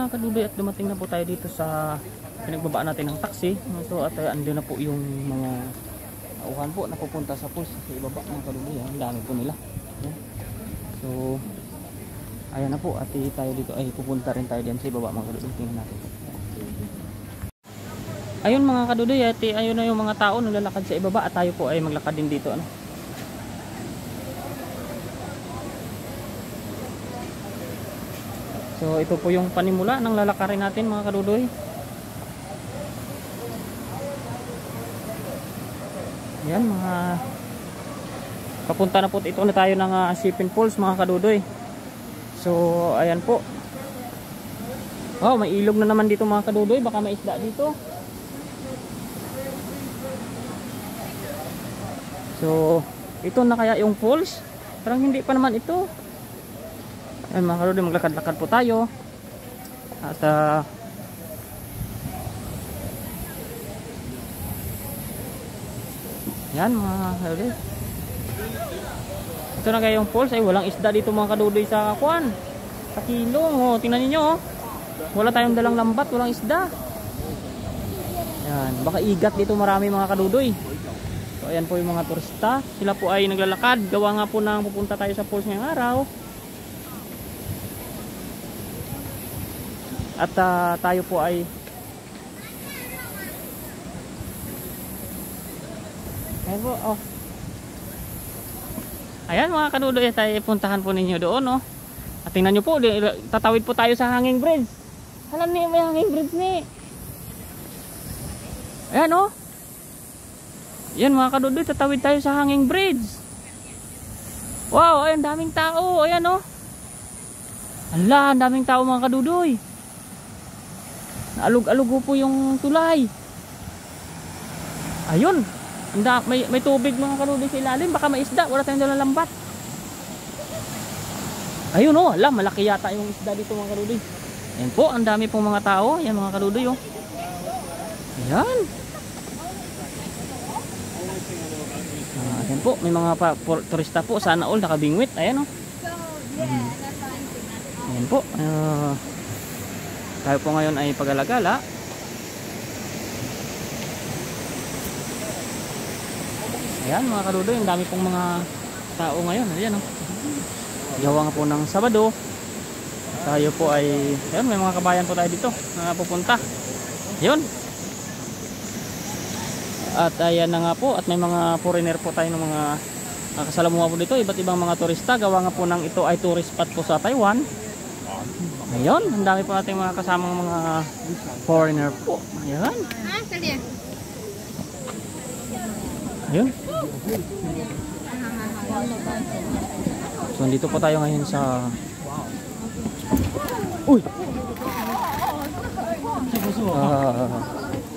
mga kadudoy, at dumating na po tayo dito sa pinagbabaan natin ng taxi. So at andun na po yung mga uhan po na pupunta sa pulse sa ibaba mga kadudoy. Ang dami po nila. So ayan na po, at tayo dito ay pupunta rin tayo diyan sa ibaba mga kadudoy. Tingnan natin. Ayun mga kadudoy, at ayun na yung mga tao naglalakad sa ibaba, at tayo po ay maglakad din dito ano. So ito po yung panimula ng lalakarin natin mga kadudoy. Yan mga papunta na po ito na tayo ng Shipping Falls mga kadudoy. So ayan po. Oh, may ilog na naman dito mga kadudoy, baka may isda dito. So ito na kaya yung falls? Parang hindi pa naman ito. Ayan mga kadudoy, maglakad-lakad po tayo. At yan mga kadudoy, ito na kaya yung falls. Ay walang isda dito mga kadudoy sa kuan, sa kilong. Oh, tingnan niyo oh. Wala tayong dalang lambat, walang isda. Yan, baka igat dito marami mga kadudoy. So ayan po yung mga turista, sila po ay naglalakad. Gawa nga po nang pupunta tayo sa falls ngayong araw. At tayo po ay ayan po, oh. Ayan mga kadudoy, tayo puntahan po ninyo doon oh. At tingnan nyo po, tatawid po tayo sa hanging bridge. Alam niyo may hanging bridge ni. Ayan oh. Ayan mga kadudoy, tatawid tayo sa hanging bridge. Wow, ayan daming tao. Ayan oh. Ala, daming tao mga kadudoy. Alog-alog po yung tulay. Ayun, may tubig mga kadudoy sa ilalim. Baka may isda, wala tayong dalang lambat. Ayun oh, ala, malaki yata yung isda dito mga kadudoy. Ayan po, ang dami pong mga tao. Ayan mga kadudoy oh. Ayan. Ayan po, may mga turista po. Sana all nakabingwit. Ayan oh. Ayan po. Tayo po ngayon ay pag-alagala. Ayan mga kadudoy, ang dami pong mga tao ngayon. Ayan oh. Gawa nga po ng Sabado. Tayo po ay, ayan, may mga kabayan po tayo dito na pupunta. Ayan. At ayan na nga po, at may mga foreigner po tayo ng mga kasalamuha po dito. Iba't ibang mga turista. Gawa nga po ng ito ay tourist spot po sa Taiwan. Ayun, ang dami po nating mga kasamang mga foreigner po. Ayan. Ayun. So, dito po tayo ngayon sa... Uy!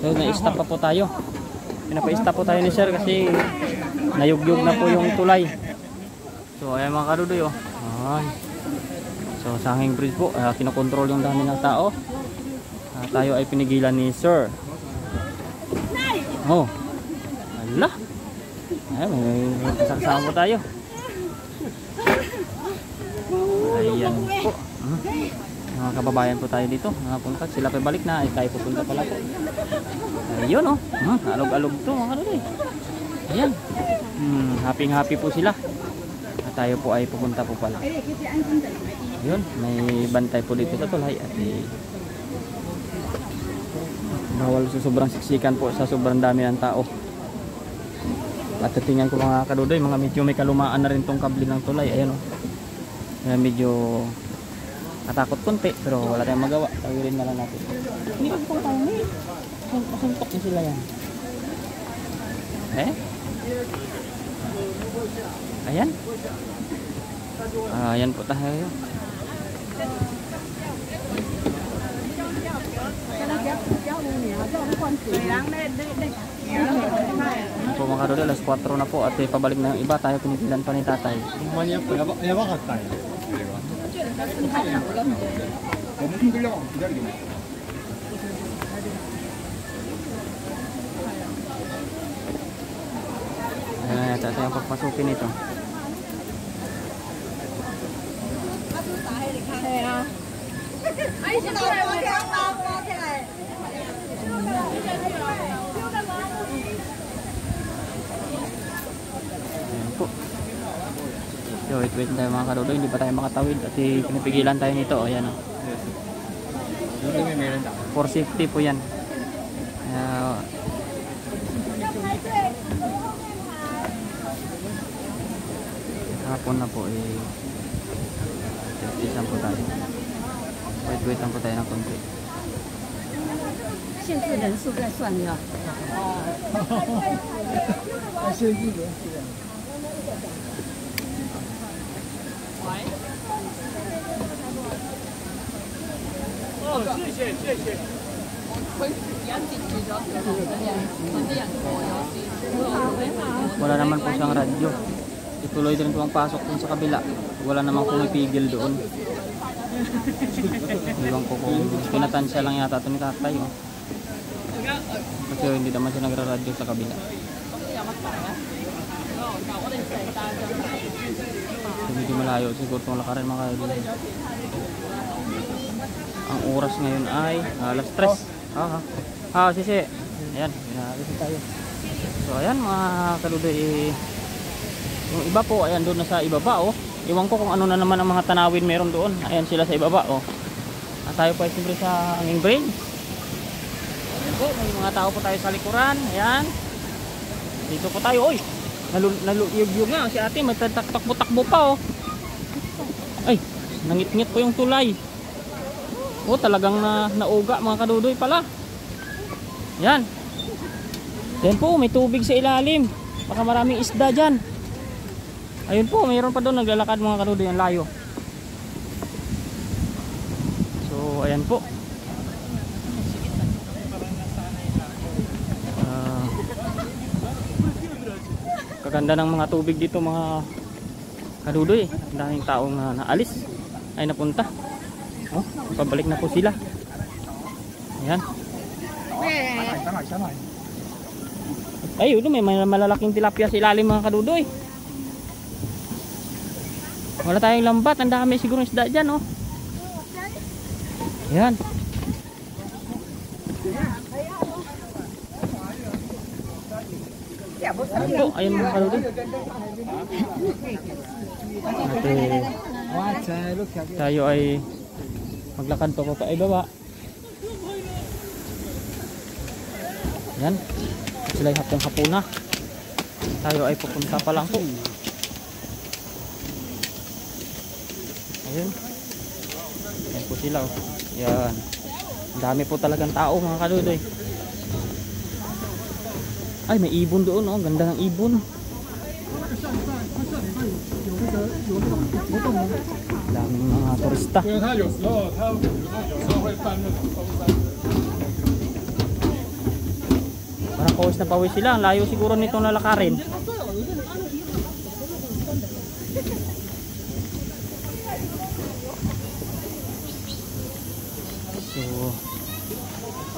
So, na-stop pa po tayo. Pinapa-stop po tayo ni sir kasi nayugyug na po yung tulay. So, ayan mga kadudoy oh. Ayan. So sa hanging bridge po, kinokontrol yung dami ng tao. Tayo ay pinigilan ni sir. Oh, ala. Ay, may kasama po tayo. Ayan po. Mga kababayan po tayo dito. Napunta, sila pa balik na. Ay tayo pupunta pala po. Ayun oh. Alog-alog to mga kadudoy. Ayan. Happy po sila. At tayo po ay pupunta po pala. Yun, may bantay po dito sa tulay at bawal sa sobrang siksikan po sa sobrang dami ng tao. At tingnan ko mga kadudoy, mga medyo may kalumaan na rin tong kable ng tulay. Ayan o. Medyo katakot konti pero wala tayong magawa. Tawirin na lang natin. Hindi ko pong tayo eh. Masuntok na sila yan. Eh? Ayan. Ayan po tayo. Po mga kadudoy, alas 4 na po at pabalik na yung iba. Tayo pinigilan pa ni tatay. Ayan, tatay ang pagpasukin nito. Ay, Ayan po. So, wait tayo mga kadudoy, hindi pa tayo makatawid at pinipigilan tayo nito. Ayan o. 450 po yan. Hapon na po isang po tayo. Wait lang po tayo ng konti. 限制人数在算的。限制人数。 Wala naman po siyang radyo. Ituloy din po ang pasok dun sa kabila. Wala namang pumipigil doon. Iwan ko kung pinatansya lang yata ito ni tatay. Oh. Kasi hindi naman siya nagra-radyo sa kabila. So, medyo malayo siguro itong lakarin mga kaibigan. Ang oras ngayon ay alas 3. Sisi. Ayan, pinakita tayo. So ayan mga kaludoy, yung iba po ayan doon na sa ibaba oh. Iwan ko kung ano na naman ang mga tanawin meron doon. Ayan sila sa ibaba oh. At tayo po ay siyempre sa hanging bridge. Ayan po, may mga tao po tayo sa likuran. Ayan. Dito po tayo. Oy, naluyog-yug nga si ate, may takbo-takbo pa oh. Ay, nangit-ngit po yung tulay. Oh, talagang nauga mga kadudoy pala. Yan. Yan po, may tubig sa ilalim. Baka maraming isda dyan. Ayun po, mayroon pa doon naglalakad mga kadudoy, ang layo. So, ayan po. Kaganda ng mga tubig dito mga kadudoy. Ang daming taong naalis ay napunta. Oh, pabalik na po sila. Ayan. Ay, yun, may malalaking tilapia sa ilalim mga kadudoy. Wala tayong lambat, ang dami siguro isda dyan, oh. Ayan. Ayan po, ayan mga kadudoy. Tayo ay maglakad pa ay baba. Yan. Sila yung hapon-hapon na. Tayo ay pupunta pa lang po. Ayun. Ayan po sila oh. Yan. Ang dami po talagang tao mga kadudoy. Ay, may ibon doon oh. Ganda ng ibon. Daming mga turista. Parang pawis na pawis sila. Ang layo siguro nitong lalakarin. So,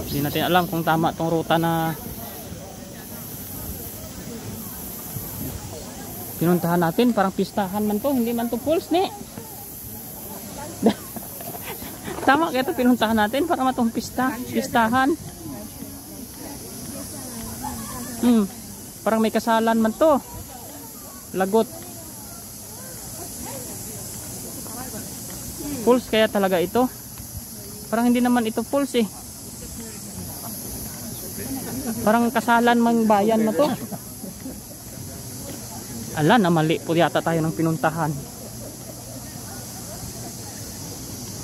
hindi natin alam kung tama tong ruta na pinuntahan natin. Parang pistahan man to. Hindi man to falls ni. Tama kaya ito pinuntahan natin para matong pistahan. Parang may kasalan man to. Lagot. Falls kaya talaga ito. Parang hindi naman ito falls eh. Parang kasalan mang bayan na to. Ala, namali po yata tayo ng pinuntahan.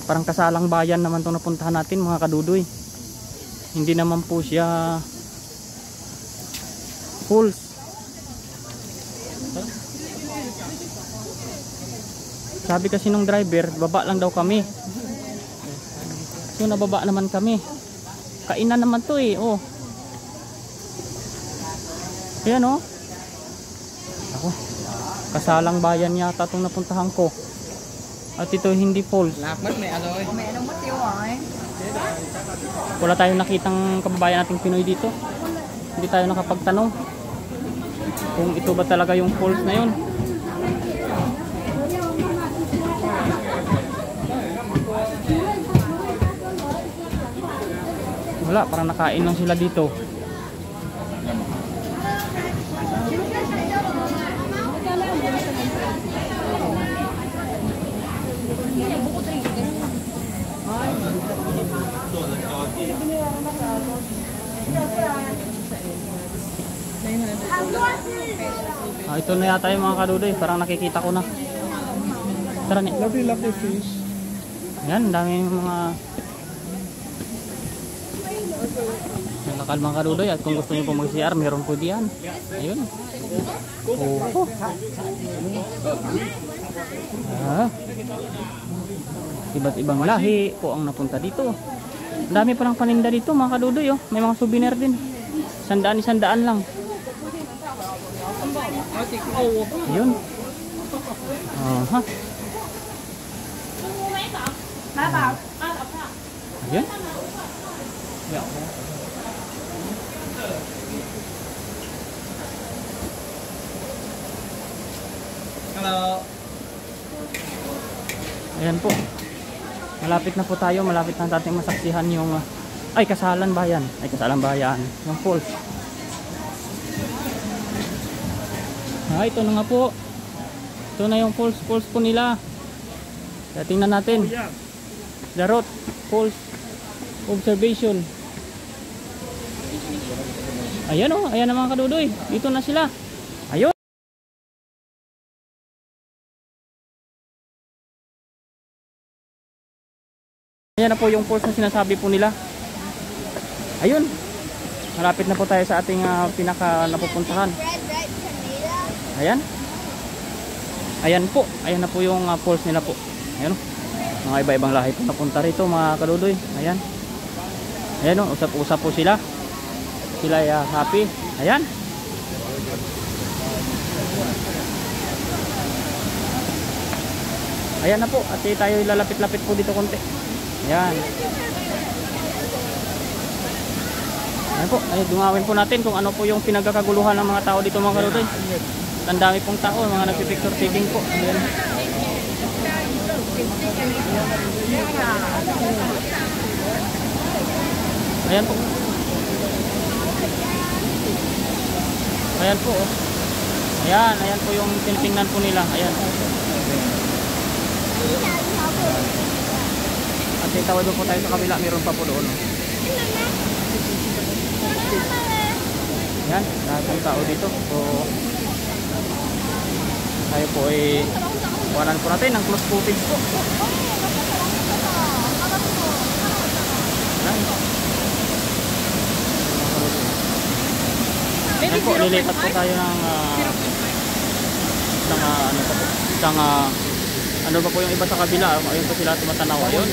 Parang kasalang bayan naman itong napuntahan natin mga kadudoy. Hindi naman po siya falls. Sabi kasi nung driver, baba lang daw kami. So nababa naman kami. Kainan naman to eh. Oh. Ayan oh. Ako. Kasalang bayan yata itong napuntahan ko. At ito hindi falls. Wala tayong nakitang kababayan nating Pinoy dito. Hindi tayo nakapagtanong kung ito ba talaga yung falls na yun. Wala, parang nakain lang sila dito. Ito na yata yung mga kadudoy, parang nakikita ko na. Tara ni. Lovely fish. Yan, daming mga nakalmang kadudoy. At kung gusto niyo po mag-CR, meron po diyan. Ayun. Oh. Iba't ibang lahi po ang napunta dito. Ang dami palang paninda dito mga kadudoy. Oh. May mga souvenir din. Sandaan lang. Ayun. Aha. Ayun. Hello. Ayan po. Malapit na po tayo. Malapit na natin masaksihan yung Kasalan Bayan. Kasalan Bayan. Yung falls. Ito na nga po. Ito na yung falls po nila. Kaya tingnan natin. Darot Falls Observation. Ayan o. Ayan na mga kadudoy. Dito na sila. Ayun. Ayan na po yung falls na sinasabi po nila. Ayun. Malapit na po tayo sa ating pinaka napupuntahan. Ayan. Ayan po. Ayan na po yung falls nila po. Ayan o. Mga iba-ibang lahi po napunta rito mga kadudoy. Ayan. Ayan o. Usap-usap po sila. Sila ay happy. Ayan. Ayan na po. At tayo lalapit-lapit po dito konti. Ayan. Ayan po. Ay, dungawin po natin kung ano po yung pinagkakaguluhan ng mga tao dito mga kadudoy. Ang dami pong tao, mga nagpipicture taking po. Ayan. Ayan po. Ayan po. Ayan, ayan po yung tinitingnan po nila. Ayan. At tawad po tayo sa kabila, meron pa po doon. Ayan, lahat ng tao dito. So, tayo po ay kuhanan po natin ng close footage po. Ayan po, lilipat po tayo ng ano ba po yung iba sa kabila. Ayun po sila tumatanaw. Ayun.